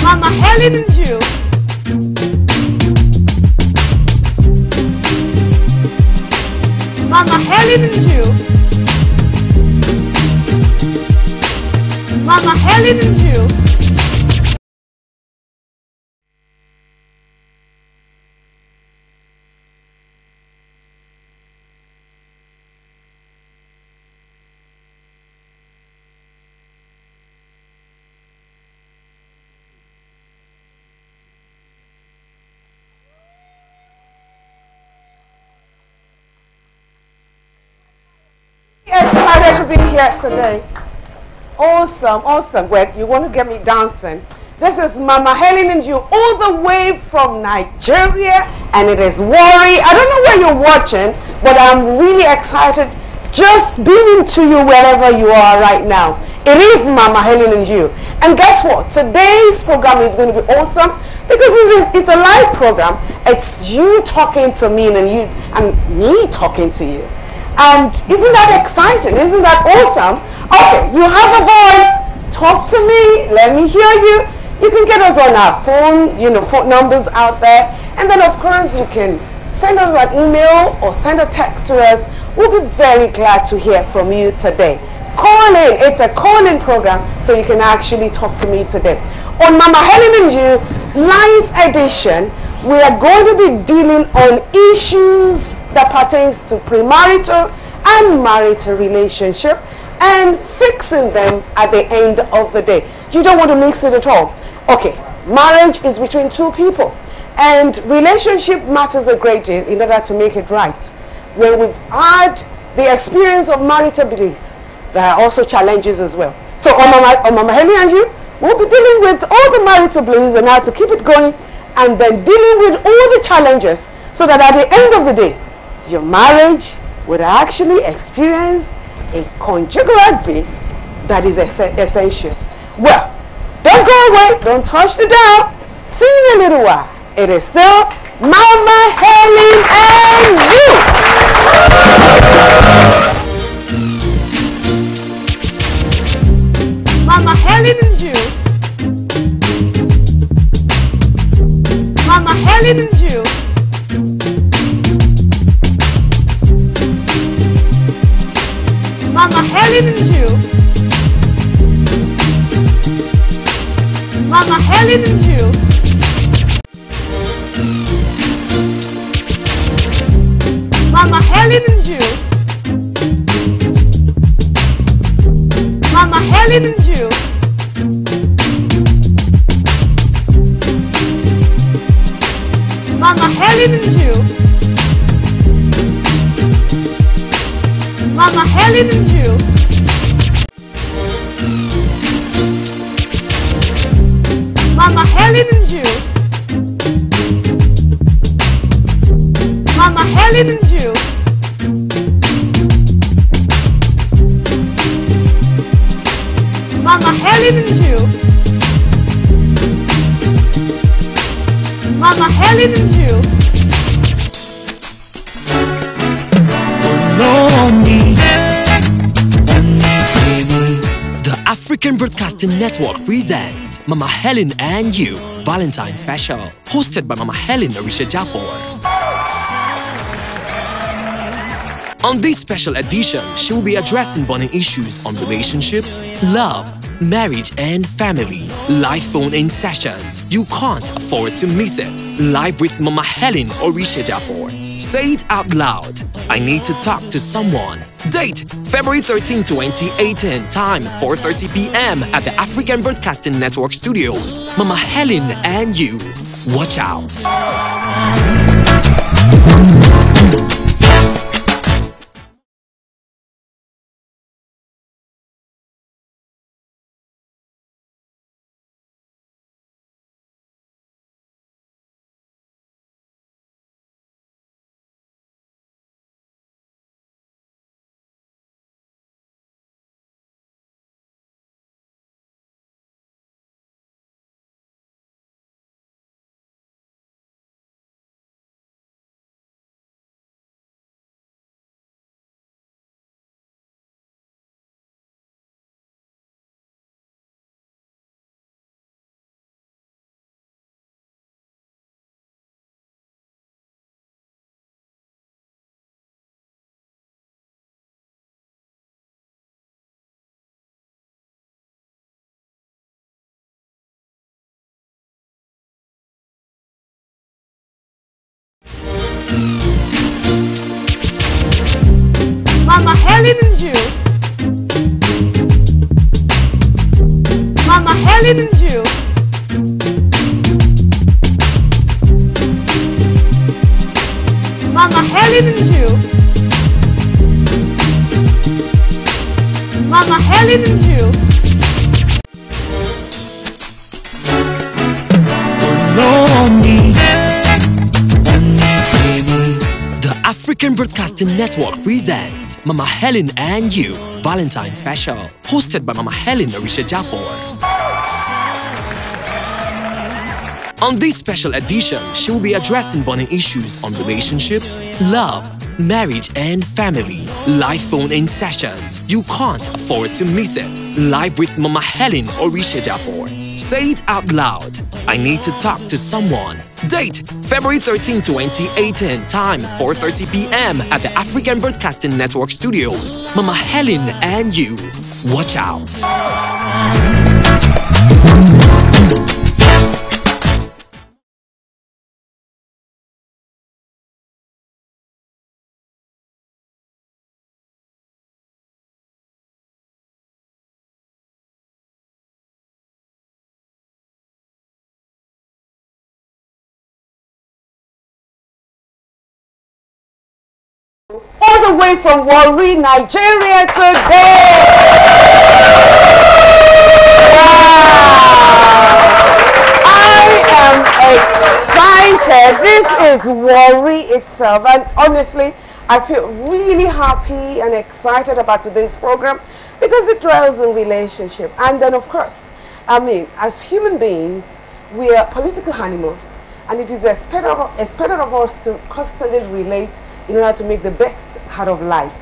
Mama Helen and you. Mama Helen and you. Mama Helen and you. Excited to be here today. Awesome, awesome. Well, you want to get me dancing? This is Mama Helen and you, all the way from Nigeria, and it is Warri. I don't know where you're watching, but I'm really excited just beaming to you wherever you are right now. It is Mama Helen and you. And guess what? Today's program is going to be awesome because it's a live program. It's you talking to me and me talking to you. And isn't that exciting? Isn't that awesome? Okay, you have a voice. Talk to me. Let me hear you. You can get us on our phone, phone numbers out there. And then, of course, you can send us an email or send a text to us. We'll be very glad to hear from you today. Call in. It's a call-in program, so you can actually talk to me today. On Mama Helen and You live edition, we are going to be dealing on issues that pertains to premarital and marital relationship and fixing them at the end of the day. You don't want to mix it at all. Okay, marriage is between two people and relationship matters a great deal in order to make it right. When we've had the experience of marital bliss, there are also challenges as well. So on Mama Helen and You, we'll be dealing with all the marital bliss and how to keep it going, and then dealing with all the challenges so that at the end of the day, your marriage would actually experience a conjugal bliss that is essential. Well, don't go away. Don't touch the dial. See you in a little while. It is still Mama Helen and You. Mama Helen and you. Mama Helen and you. Mama Helen and you. Mama Helen and you. Mama Helen and you. Mama Helen and you. Mama Helen and you. Mama Helen and you. Mama Helen and you. Mama Helen and you. Mama Helen and you. Mama Helen and you. The African Broadcasting Network presents Mama Helen and You, Valentine Special, hosted by Mama Helen Orisha Jafor. On this special edition, she will be addressing burning issues on relationships, love, marriage and family. Live phone-in sessions. You can't afford to miss it. Live with Mama Helen Orisha Jafor. Say it out loud. I need to talk to someone. Date February 13, 2018. Time 4:30 p.m. at the African Broadcasting Network Studios. Mama Helen and You. Watch out. Helen and you. Mama Helen and you. Mama Helen and you. Mama Helen and you. The African Broadcasting Network presents Mama Helen and You, Valentine Special, hosted by Mama Helen Orisha Jafor. On this special edition, she will be addressing burning issues on relationships, love, marriage and family. Live phone-in sessions. You can't afford to miss it. Live with Mama Helen Orisha Jafor. Say it out loud. I need to talk to someone. Date February 13, 2018. Time 4:30 p.m. at the African Broadcasting Network Studios. Mama Helen and You. Watch out. All the way from Warri, Nigeria today. Wow! I am excited. This is Warri itself, and honestly, I feel really happy and excited about today's program because it dwells on relationship. And then, of course, I mean, as human beings, we are political animals, and it is expected of us to constantly relate in order to make the best out of life.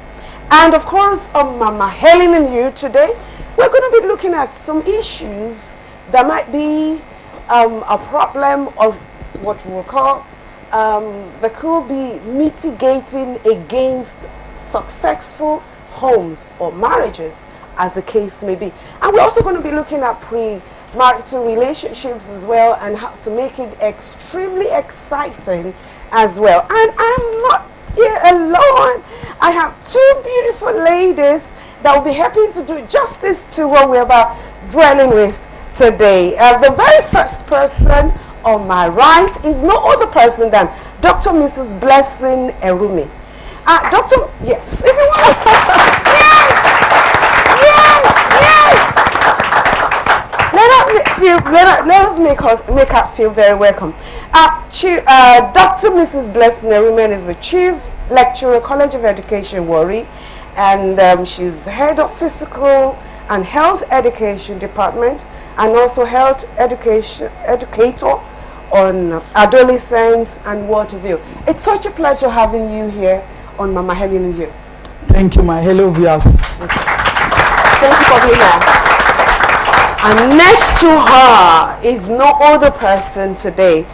And of course, on Mama Helen and You today, we're going to be looking at some issues that might be a problem of what we'll call, that could be mitigating against successful homes or marriages, as the case may be. And we're also going to be looking at pre-marital relationships as well, and how to make it extremely exciting as well. And I'm not here alone. I have two beautiful ladies that will be helping to do justice to what we're about dwelling with today. The very first person on my right is no other person than Dr. Mrs. Blessing Erumi. Doctor, yes, if you want. Yes. Let us make her feel very welcome. Dr. Mrs. Blessing Erumi is the Chief Lecturer, College of Education, Warri, and she's Head of Physical and Health Education Department, and also Health Educator on Adolescence and Water View. It's such a pleasure having you here on Mama Helen and You. Thank you, my hello viewers. Thank you for being here. And next to her is no other person today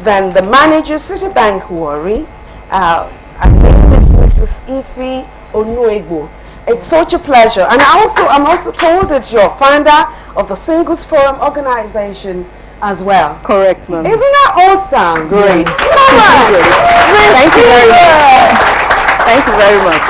than the manager, Citibank Warri. Her name is Mrs. Ife Onuegbo. It's such a pleasure. And I'm also told that you're founder of the Singles Forum organization as well. Correct, ma'am. Isn't that awesome? Great. Come on. Thank you very much. Thank you very much.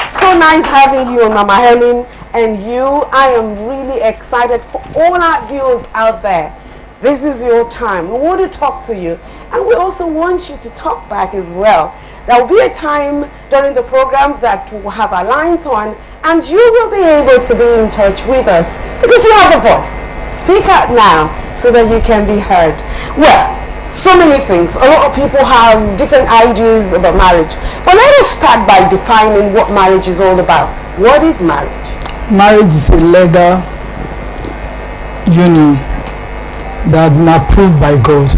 So nice having you on Mama Helen and You. I am really excited for all our viewers out there. This is your time. We want to talk to you, and we also want you to talk back as well. There will be a time during the program that we'll have our lines on, and you will be able to be in touch with us because you have a voice. Speak out now so that you can be heard. Well, so many things. A lot of people have different ideas about marriage. But let us start by defining what marriage is all about. What is marriage? Marriage is a legal union that is approved by God.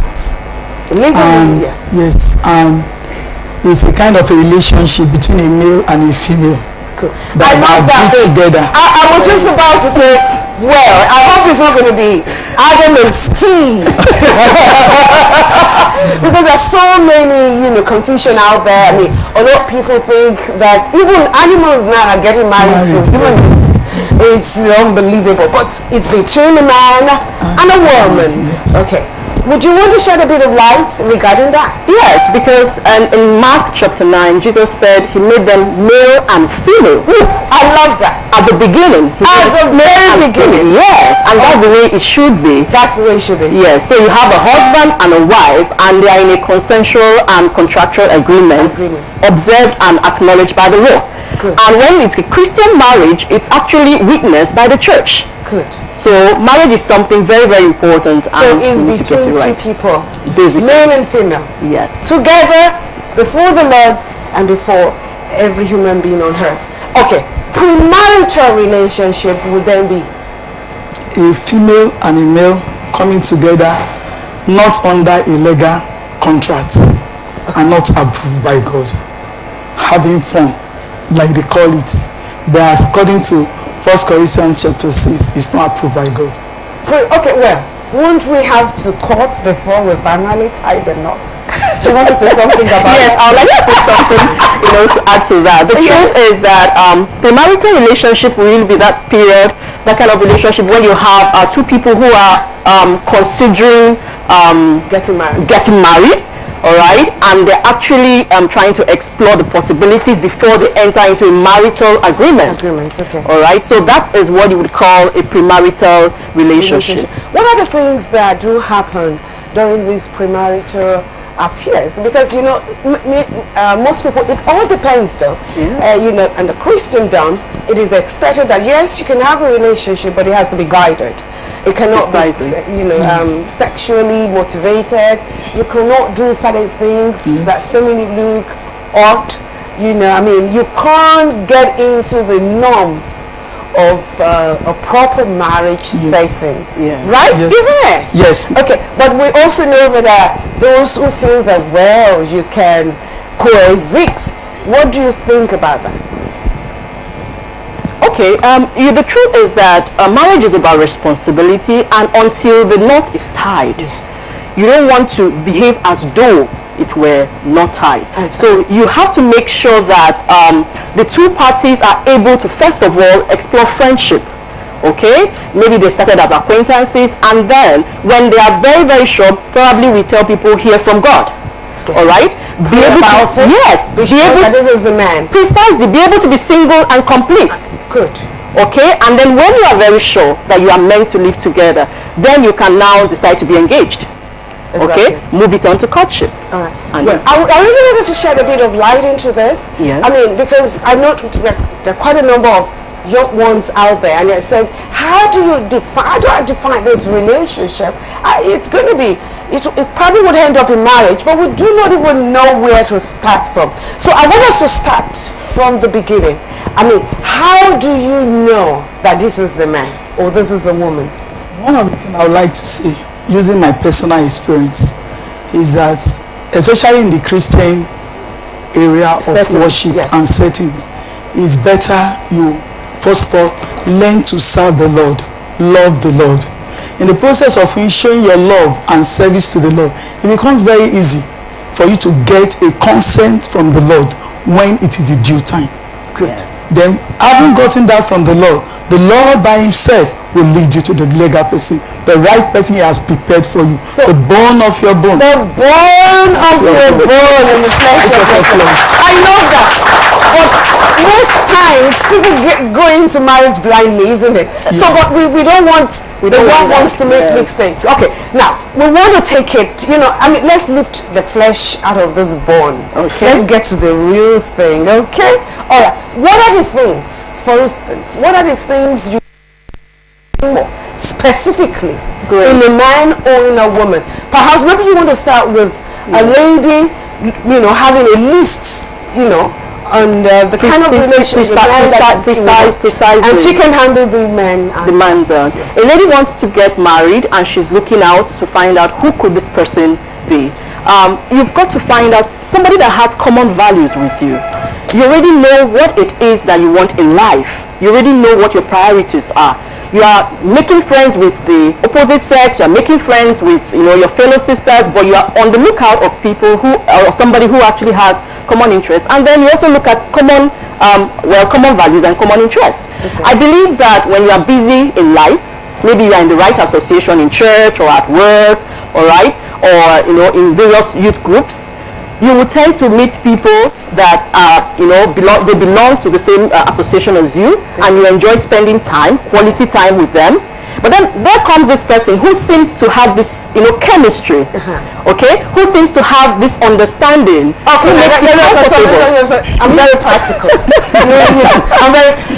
Legal union, yes. Yes, and it's a kind of a relationship between a male and a female. Cool. That I love that. together. I was just about to say, well, I hope it's not going to be Adam and Steve. Because there's so many, confusion out there. I mean, a lot of people think that even animals now are getting married to humans. It's unbelievable. But it's between a man and a woman. Yes. Okay. Would you want to shed a bit of light regarding that? Yes, because in Mark chapter 9, Jesus said he made them male and female. I love that. At the beginning. At the very beginning. Yes, and that's the way it should be. That's the way it should be. Yes, so you have a husband and a wife, and they are in a consensual and contractual agreement, observed and acknowledged by the law. Good. And when it's a Christian marriage, it's actually witnessed by the church. Good. So marriage is something very, very important. So it's between two people, basically. male and female. Yes. Together before the Lord and before every human being on earth. Okay. Premarital relationship would then be a female and a male coming together, not under a legal contract and not approved by God, having fun, like they call it, but according to 1 Corinthians chapter 6, it's not approved by God. Okay, well, won't we have to court before we finally tie the knot? Do you want to say something about Yes, I would like to say something, to add to that. The truth is that the marital relationship will really be that period, that kind of relationship when you have two people who are considering getting married. All right, and they're actually trying to explore the possibilities before they enter into a marital agreement. Okay. All right, so that is what you would call a premarital relationship. What are the things that do happen during these premarital affairs? Because most people, it all depends though. And the Christendom, it is expected that yes, you can have a relationship, but it has to be guided. It cannot be, sexually motivated. You cannot do certain things that seemingly look odd. You can't get into the norms of a proper marriage setting, right? Yes. Isn't it? Yes. Okay, but we also know that those who feel that, well, you can coexist. What do you think about that? Okay, the truth is that marriage is about responsibility, and until the knot is tied, you don't want to behave as though it were not tied. So you have to make sure that the two parties are able to, first of all, explore friendship. Okay, maybe they started as acquaintances, and then when they are very, very sure, probably we tell people, hear from God. All right, be able to, be able that this is the man. Precisely, be able to be single and complete. Good. Okay, and then when you are very sure that you are meant to live together, then you can now decide to be engaged. Exactly. Okay, move it on to courtship. All right. And I really wanted to shed a bit of light into this. Yes. I mean, because I know there are quite a number of young ones out there, and they're saying, how do I define this relationship? It's going to be, it probably would end up in marriage, but we do not even know where to start from. So I want us to start from the beginning. I mean, how do you know that this is the man or this is the woman? One of the things I would like to say, using my personal experience, is that especially in the Christian area of worship and settings, it's better you first of all learn to serve the Lord, love the Lord. In the process of showing your love and service to the Lord, it becomes very easy for you to get a consent from the Lord when it is the due time. Good. Then, having gotten that from the Lord by himself will lead you to the legal person, the right person he has prepared for you, so the bone of your bone. The bone of your bone and the flesh of your flesh. I know that. But most times people go into marriage blindly, isn't it? Yes. So but we don't want the young ones to make mistakes. Okay, now we want to take it, let's lift the flesh out of this bone. Okay. Let's get to the real thing, okay? Alright, what are the things, for instance, what are the things you specifically in a man or in a woman? Perhaps maybe you want to start with a lady, having a list, on the kind of relationship precisely, and she can handle the men. A lady wants to get married and she's looking out to find out who could this person be. You've got to find out somebody that has common values with you. You already know what it is that you want in life. You already know what your priorities are. You are making friends with the opposite sex, you are making friends with your fellow sisters, but you are on the lookout of people who, or somebody who actually has common interests. And then you also look at common values and common interests. Okay. I believe that when you are busy in life, maybe you are in the right association in church or at work, all right, or in various youth groups, you will tend to meet people that are, they belong to the same association as you, and you enjoy spending quality time with them. But then there comes this person who seems to have this, chemistry, okay? Who seems to have this understanding. Okay, I'm very practical.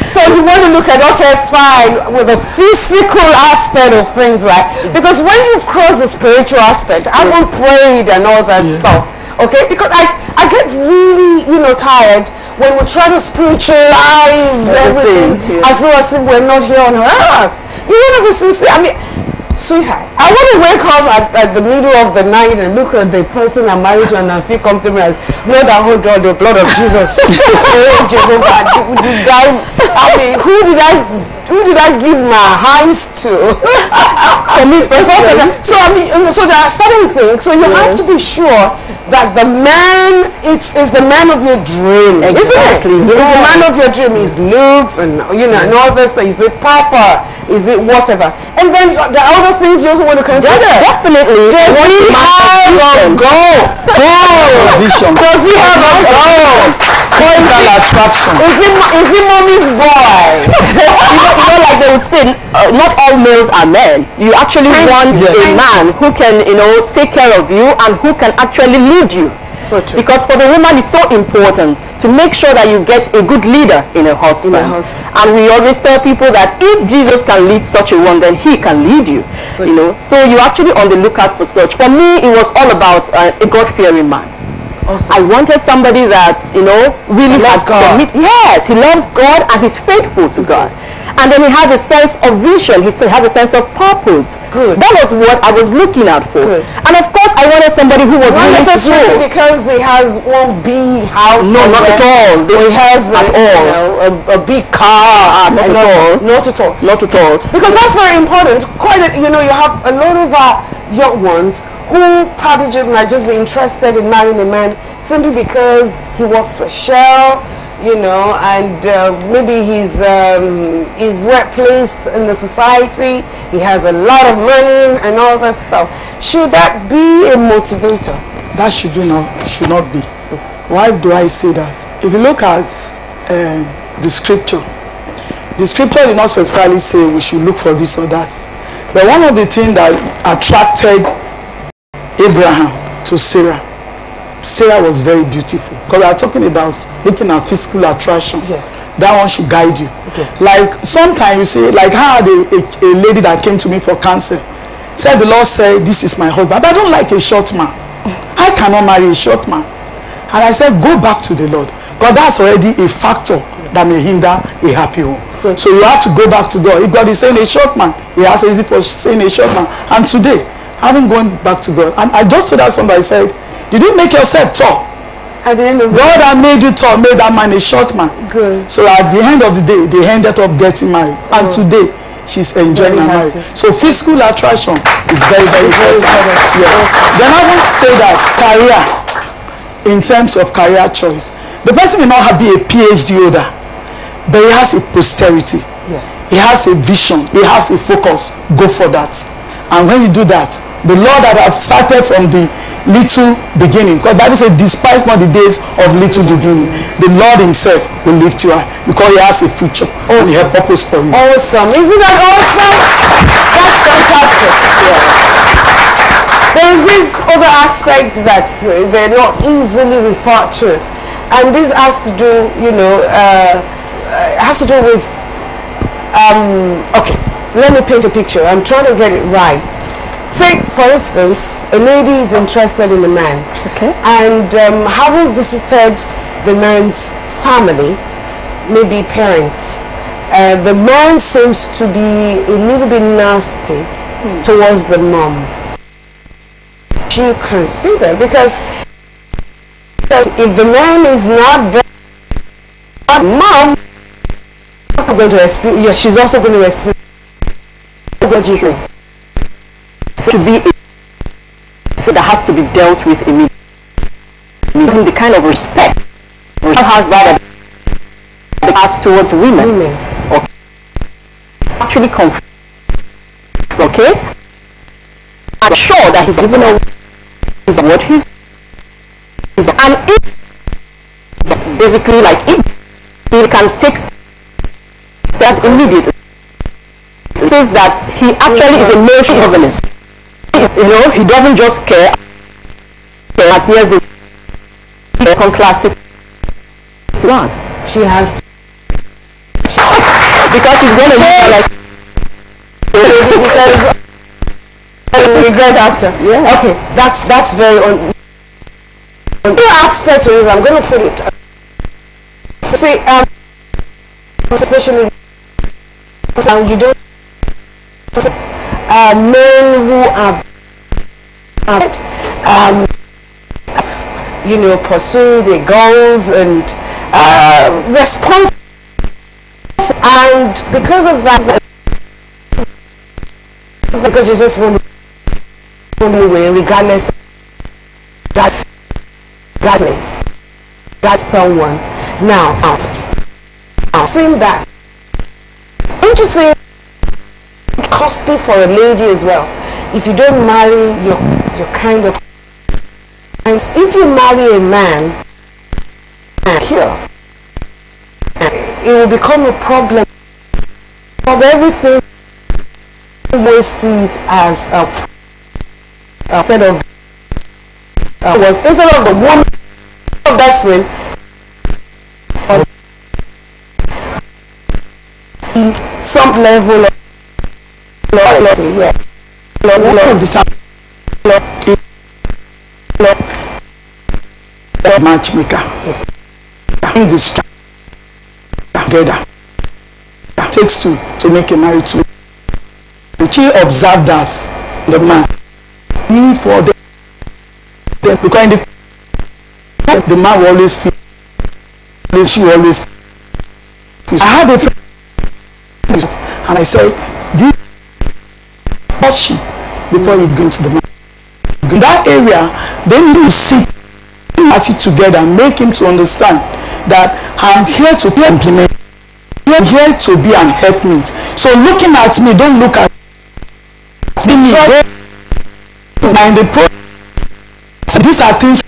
So you want to look at, okay, fine, with the physical aspect of things, right? Because when you've crossed the spiritual aspect, I haven't prayed and all that stuff, okay? Because I get really, tired when we try to spiritualize everything as though as if we're not here on earth. You want to be sincere. I mean, sweetheart, I want to wake up at the middle of the night and look at the person I'm married to and I feel comfortable and Lord, I hold on the blood of Jesus. Oh, Jehovah, who did I give my hands to? For me personally. So there are certain things. So you have to be sure that the man is the man of your dream, isn't it? Yes. It's the man of your dream. His looks and and all this. Is it proper? Is it whatever? And then the other things you also want to consider. Definitely. Does he have a goal? Does he have a goal? Physical attraction. Is he mommy's boy? Like they would say, not all males are men. You actually want a man who can, take care of you and who can actually lead you. So true. Because for the woman, it's so important to make sure that you get a good leader in a husband. And we always tell people that if Jesus can lead such a one, then he can lead you. So you're actually on the lookout for such. For me, it was all about a God-fearing man. Awesome. I wanted somebody that, really has God. Yes, he loves God and he's faithful to God. And then he has a sense of vision. He has a sense of purpose. Good. That was what I was looking out for. Good. And of course, I wanted somebody who was not necessarily because he has one big house. No, not at all. He has a big car. Not at all. Not at all. Not at all. Because that's very important. You have a lot of young ones who probably might just be interested in marrying a man simply because he works for Shell. And maybe he's well placed in the society, he has a lot of money and all that stuff. Should that be a motivator? That should not be. Why do I say that? If you look at the scripture did not specifically say we should look for this or that. But one of the things that attracted Abraham to Sarah was very beautiful. Because we are talking about looking at physical attraction. Yes. That one should guide you. Okay. Like sometimes you see, like how a lady that came to me for cancer said, the Lord said, this is my husband. But I don't like a short man. I cannot marry a short man. And I said, go back to the Lord. Because that's already a factor that may hinder a happy home. So you have to go back to God. If God is saying a short man, he has a reason for saying a short man. And today, I haven't gone back to God. And I just told that somebody, said, did you make yourself tall? At the end of God had made you tall, made that man a short man. Good. So at the end of the day, they ended up getting married. And today, she's enjoying her marriage. So physical attraction is very, very important. Yes. Then I want to say that career, in terms of career choice, the person may not be a PhD holder, but he has a posterity. Yes. He has a vision. He has a focus. Go for that. And when you do that, the Lord that has started from the little beginning, because the Bible says, despise not the days of little beginning, the Lord himself will lift you up because he has a future and he has purpose for you. Awesome. Isn't that awesome? That's fantastic. Yeah. There is this other aspect that they're not easily referred to, and this has to do, has to do with okay, let me paint a picture. I'm trying to get it right. Say, for instance, a lady is interested in a man. Okay. And having visited the man's family, maybe parents, the man seems to be a little bit nasty towards the mom. She consider, because if the man is not very mom, going to experience, yeah, she's also going to experience. What do you think? To be that has to be dealt with immediately. The kind of respect that has towards women. Okay. Actually conflict. Okay. I'm sure that he's given her what he's and if basically like if he can take steps immediately, it says that he actually is a male chauvinist. You know, he doesn't just care as he has the second class citizen. She has to, because she's going to like because regret after. Yeah. Okay, that's very the aspect is I'm going to put it. See, especially you don't men who have you know, pursue their goals and response, and because of that, because you just want away regardless that's someone now seeing that, don't you think it's costly for a lady as well if you don't marry your kind of, and if you marry a man here, it will become a problem of everything. You see it as a set of was instead of the woman of that sin, some level of loyalty, yeah. Matchmaker brings this together. Takes two to make a married two. She observed that the man need for them because the man will always feel, she will always feel. I have a friend and I say, this worship before you go to the man. In that area, they need to sit at it together and make him to understand that I'm here to implement, I'm here to be an helpmate. So looking at me, don't look at me. And the process, these are things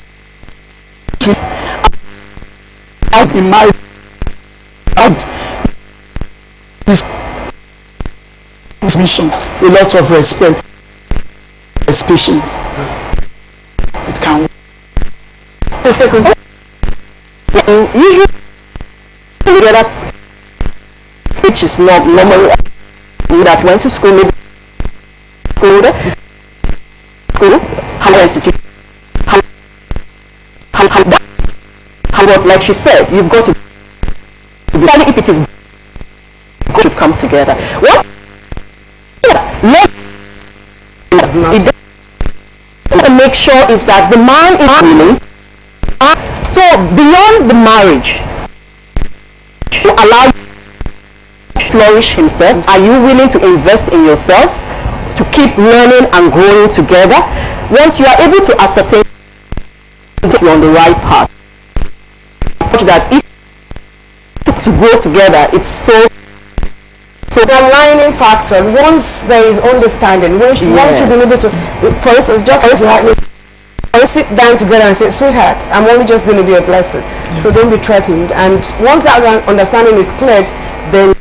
I've been married. This mission, a lot of respect, patience. It can work. The second, usually together, which is not normal, that went to school, maybe school, higher institution, but like she said, you've got to decide if it is good to come together. What? It to make sure is that the man is willing. So beyond the marriage, to allow you to flourish himself, are you willing to invest in yourselves to keep learning and growing together? Once you are able to ascertain that you're on the right path, that if to grow together, it's so the aligning factor. Once there is understanding, once you've been able to, for instance, just sit down together and say, sweetheart, I'm only just going to be a blessing, so don't be threatened. And once that understanding is cleared, then,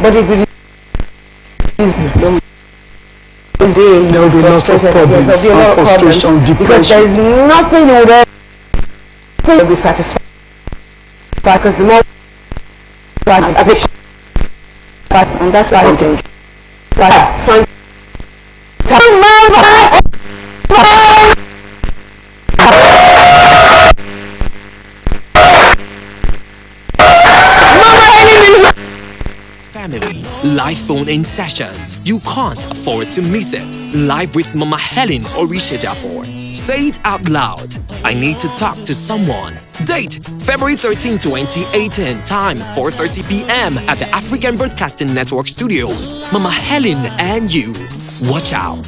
but if it is there will be a lot of problems, frustration, depression, because there is nothing you would ever be satisfied, because the more and that's why I'm doing Family, live phone-in sessions. You can't afford to miss it. Live with Mama Helen Orishajafor. Say it out loud. I need to talk to someone. Date, February 13, 2018. Time, 4:30 p.m. at the African Broadcasting Network Studios. Mama Helen and you. Watch out.